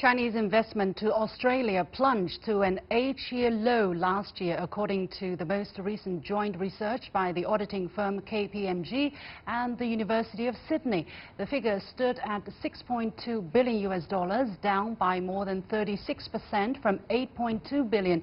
Chinese investment to Australia plunged to an 8-year low last year, according to the most recent joint research by the auditing firm KPMG and the University of Sydney. The figure stood at $6.2 billion, down by more than 36% from $8.2 billion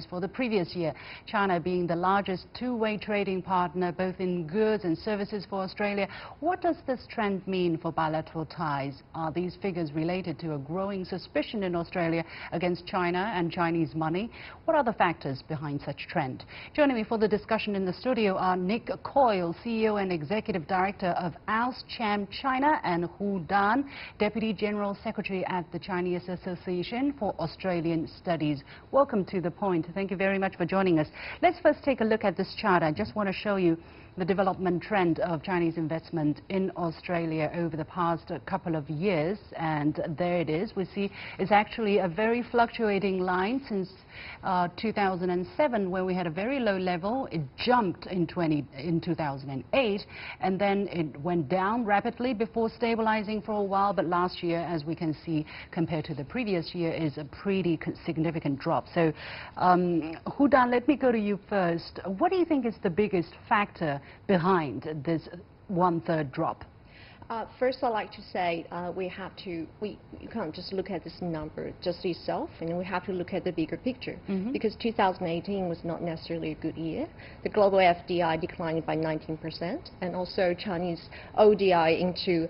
for the previous year. China being the largest two-way trading partner, both in goods and services for Australia. What does this trend mean for bilateral ties? Are these figures related to a growing suspicion in Australia against China and Chinese money? What are the factors behind such trend? Joining me for the discussion in the studio are Nick Coyle, CEO and Executive Director of AustCham China, and Hu Dan, Deputy General Secretary at the Chinese Association for Australian Studies. Welcome to The Point. Thank you very much for joining us. Let's first take a look at this chart. I just want to show you the development trend of Chinese investment in Australia over the past couple of years, and there it is. We see it's actually a very fluctuating line since 2007, where we had a very low level. It jumped in 2008, and then it went down rapidly before stabilizing for a while. But last year, as we can see, compared to the previous year, is a pretty significant drop. So, Hu Dan, let me go to you first. What do you think is the biggest factor behind this one-third drop? First, I'd like to say you can't just look at this number just itself, and we have to look at the bigger picture. Because 2018 was not necessarily a good year. The global FDI declined by 19%, and also Chinese ODI into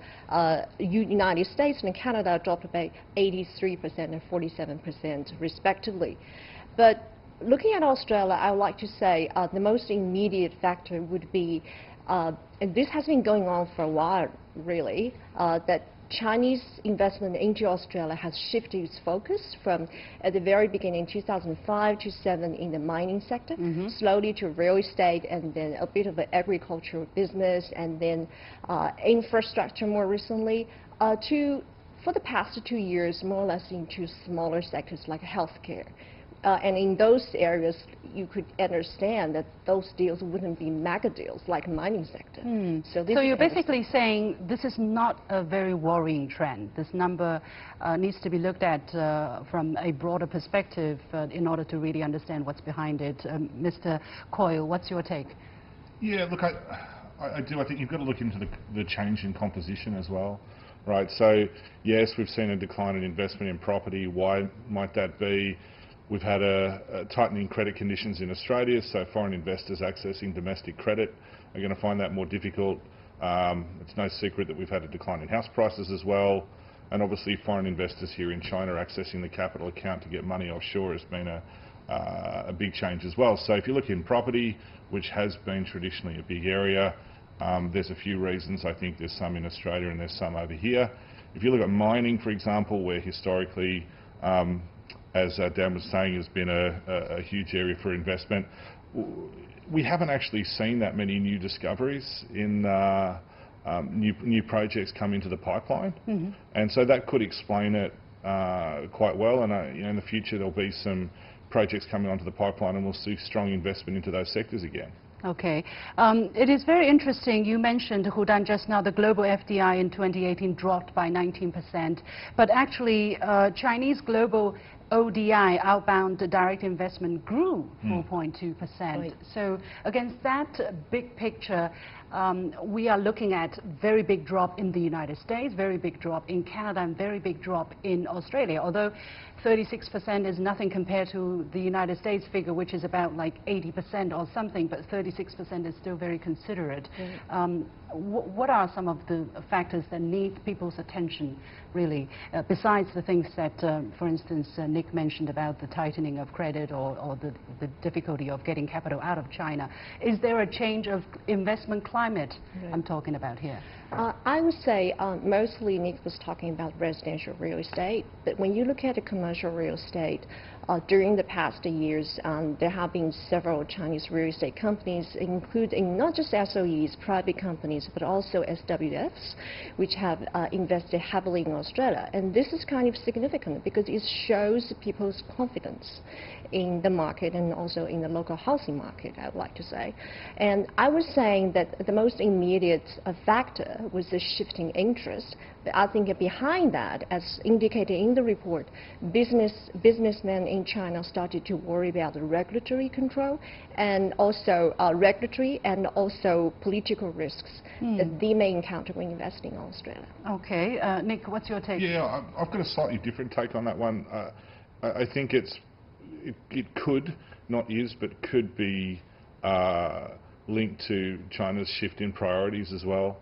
United States and Canada dropped by 83% and 47% respectively. But looking at Australia, I would like to say the most immediate factor would be, and this has been going on for a while, really, that Chinese investment into Australia has shifted its focus from, at the very beginning, 2005 to 2007, in the mining sector, slowly to real estate, and then a bit of an agricultural business, and then infrastructure more recently, for the past 2 years, more or less into smaller sectors like healthcare. And in those areas, you could understand that those deals wouldn't be mega deals like mining sector. So you're basically saying this is not a very worrying trend. This number needs to be looked at from a broader perspective in order to really understand what's behind it. Mr. Coyle, what's your take? Yeah, look, I do. I think you've got to look into the change in composition as well. Right, so yes, we've seen a decline in investment in property. Why might that be? We've had a tightening credit conditions in Australia, so foreign investors accessing domestic credit are going to find that more difficult. It's no secret that we've had a decline in house prices as well, and obviously foreign investors here in China accessing the capital account to get money offshore has been a big change as well. So if you look in property, which has been traditionally a big area, there's a few reasons. I think there's some in Australia and there's some over here. If you look at mining, for example, where historically, as Dan was saying, has been a huge area for investment, we haven't actually seen that many new discoveries in new projects come into the pipeline, and so that could explain it quite well. And in the future there'll be some projects coming onto the pipeline, and we'll see strong investment into those sectors again. Okay. It is very interesting. You mentioned, Hu Dan, just now, the global FDI in 2018 dropped by 19%. But actually, Chinese global ODI, outbound direct investment, grew 4.2%. Right. So against that big picture, we are looking at very big drop in the United States, very big drop in Canada, and very big drop in Australia. Although 36% is nothing compared to the United States figure, which is about like 80% or something, but 36% is still very considerate. What are some of the factors that need people's attention, really, besides the things that, for instance, Nick mentioned about the tightening of credit or the difficulty of getting capital out of China? Is there a change of investment climate I'm talking about here? I would say mostly Nick was talking about residential real estate, but when you look at the commercial real estate, during the past years, there have been several Chinese real estate companies, including not just SOEs, private companies, but also SWFs, which have invested heavily in Australia. And this is kind of significant because it shows people's confidence in the market and also in the local housing market, I would like to say. And I was saying that the most immediate factor with the shifting interest. But I think behind that, as indicated in the report, businessmen in China started to worry about the regulatory control and also regulatory and also political risks that they may encounter when investing in Australia. Okay, Nick, what's your take? Yeah, I've got a slightly different take on that one. I think it could, not is, but could be linked to China's shift in priorities as well,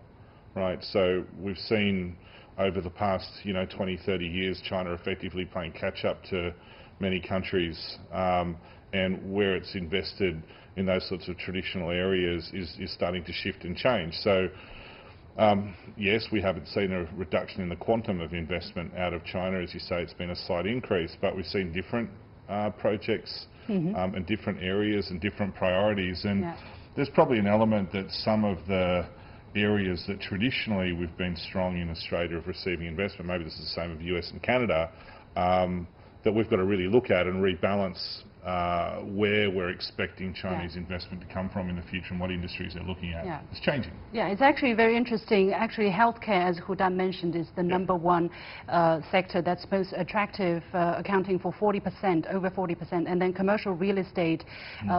right? So we've seen over the past 20, 30 years China effectively playing catch up to many countries, and where it's invested in those sorts of traditional areas is starting to shift and change. So yes, we haven't seen a reduction in the quantum of investment out of China. As you say, it's been a slight increase, but we've seen different projects and different areas and different priorities. And there's probably an element that some of the areas that traditionally we've been strong in Australia of receiving investment, maybe this is the same of US and Canada, that we've got to really look at and rebalance where we're expecting Chinese investment to come from in the future and what industries they're looking at. It's changing. Yeah, it's actually very interesting. Actually, healthcare, as Hudan mentioned, is the number one sector that's most attractive, accounting for 40%, over 40%. And then commercial real estate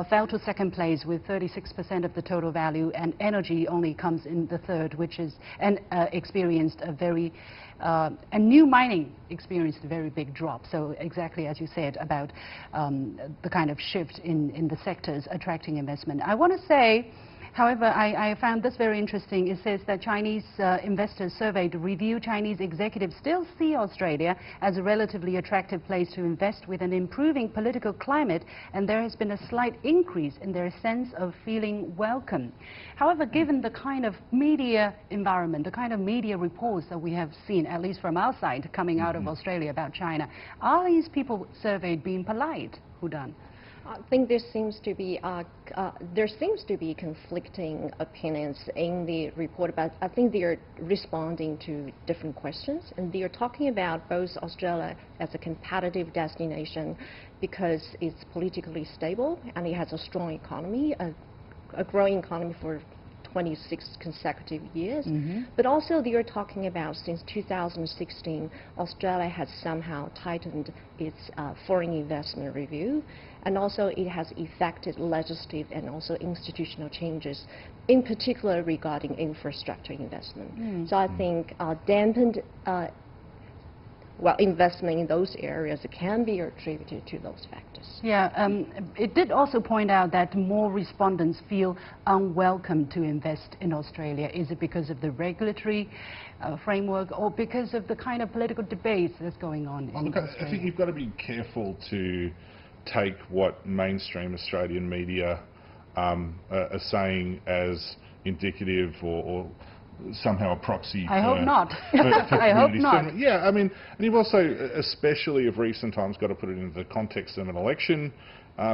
fell to second place with 36% of the total value, and energy only comes in the third, which is, and experienced a very, and new mining experienced a very big drop. So exactly as you said about the kind of shift in the sectors attracting investment. I want to say, however, I found this very interesting. It says that Chinese investors surveyed to review Chinese executives still see Australia as a relatively attractive place to invest with an improving political climate, and there has been a slight increase in their sense of feeling welcome. However, given the kind of media environment, the kind of media reports that we have seen, at least from our side, coming out of Australia about China, are these people surveyed being polite, Hudan? I think there seems to be conflicting opinions in the report, but I think they are responding to different questions, and they are talking about both Australia as a competitive destination because it's politically stable and it has a strong economy, a growing economy for 26 consecutive years, but also they are talking about since 2016, Australia has somehow tightened its foreign investment review, and also it has effected legislative and also institutional changes, in particular regarding infrastructure investment. So I think dampened investment in those areas can be attributed to those factors. Yeah, it did also point out that more respondents feel unwelcome to invest in Australia. Is it because of the regulatory framework or because of the kind of political debates that's going on in Australia? I think you've got to be careful to take what mainstream Australian media are saying as indicative or somehow a proxy. I hope not. I hope not. Yeah, I mean, and you've also, especially of recent times, got to put it into the context of an election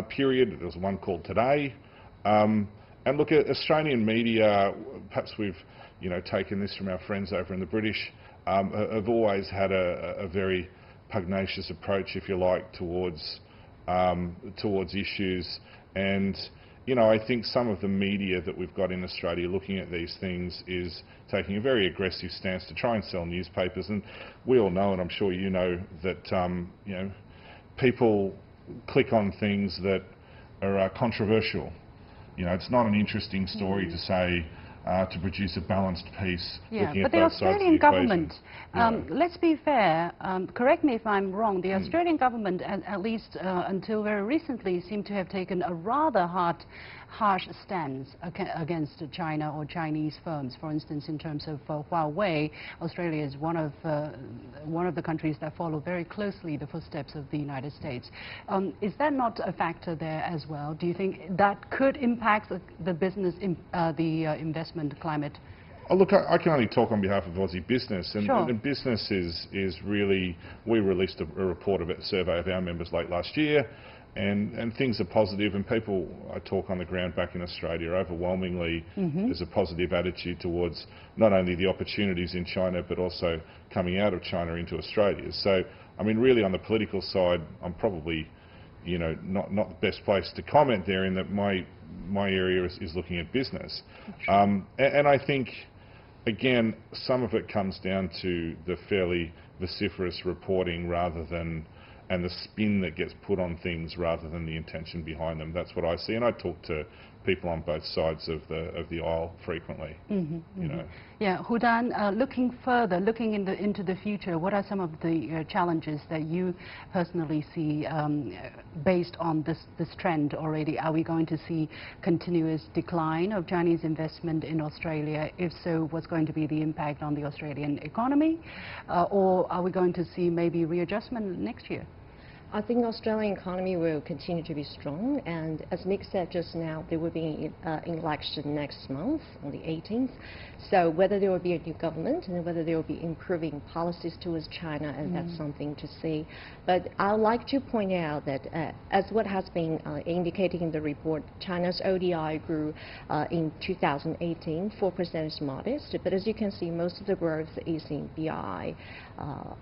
period. There was one called today. And look, at Australian media, perhaps we've taken this from our friends over in the British, have always had a very pugnacious approach, if you like, towards issues. And I think some of the media that we've got in Australia looking at these things is taking a very aggressive stance to try and sell newspapers. And we all know, and I'm sure you know, that people click on things that are controversial. It's not an interesting story to say, to produce a balanced piece looking at both sides of the Australian government, let's be fair, correct me if I'm wrong, the Australian government, at least until very recently, seemed to have taken a rather harsh stance against China or Chinese firms. For instance, in terms of Huawei, Australia is one of the countries that follow very closely the footsteps of the United States. Is that not a factor there as well? Do you think that could impact the business, the investment climate? Oh, look, I can only talk on behalf of Aussie business, and business is really, we released a report of a survey of our members late last year, and things are positive, and people I talk on the ground back in Australia, overwhelmingly there's a positive attitude towards not only the opportunities in China but also coming out of China into Australia. So I mean, really on the political side, I'm probably not the best place to comment there, in that my area is looking at business. And I think again, some of it comes down to the fairly vociferous reporting rather than, and the spin that gets put on things rather than the intention behind them. That's what I see, and I talk to people on both sides of the aisle frequently. You know. Yeah, Hudan, looking further, looking into the future, what are some of the challenges that you personally see based on this trend already? Are we going to see continuous decline of Chinese investment in Australia? If so, what's going to be the impact on the Australian economy? Or are we going to see maybe readjustment next year? I think the Australian economy will continue to be strong, and as Nick said just now, there will be an election next month on the 18th. So whether there will be a new government and whether there will be improving policies towards China, and that's something to see. But I'd like to point out that as what has been indicated in the report, China's ODI grew in 2018, 4% is modest, but as you can see, most of the growth is in BRI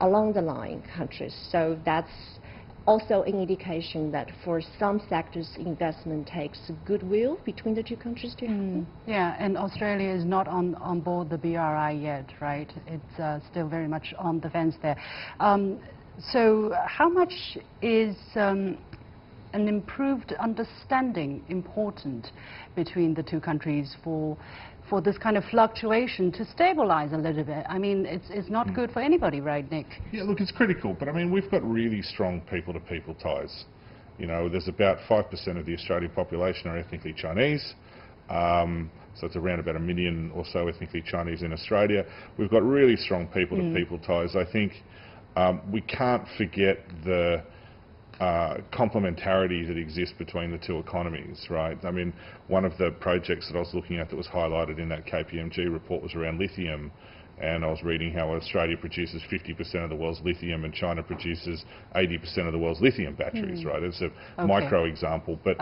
along the line countries. So that's also an indication that for some sectors, investment takes goodwill between the two countries to happen. Yeah, and Australia is not on board the BRI yet, right? It's still very much on the fence there. So how much is an improved understanding important between the two countries for this kind of fluctuation to stabilize a little bit? I mean, it's not good for anybody, right, Nick? Yeah, look, it's critical, but I mean, we've got really strong people-to-people ties. You know, there's about 5% of the Australian population are ethnically Chinese, so it's around about 1 million or so ethnically Chinese in Australia. We've got really strong people-to-people ties. I think we can't forget the complementarity that exists between the two economies, right? I mean, one of the projects that I was looking at that was highlighted in that KPMG report was around lithium, and I was reading how Australia produces 50% of the world's lithium and China produces 80% of the world's lithium batteries, right? It's a micro example, but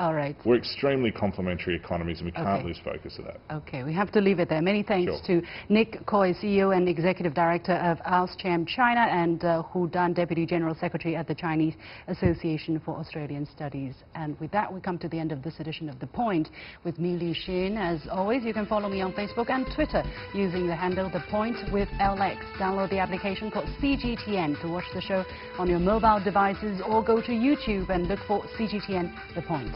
we're extremely complementary economies and we can't lose focus of that. Okay, we have to leave it there. Many thanks to Nick Coyle, CEO and Executive Director of AustCham China, and Hu Dan, Deputy General Secretary at the Chinese Association for Australian Studies. And with that, we come to the end of this edition of The Point with me, Li Xin. As always, you can follow me on Facebook and Twitter using the handle The Point with LX. Download the application called CGTN to watch the show on your mobile devices, or go to YouTube and look for CGTN The Point.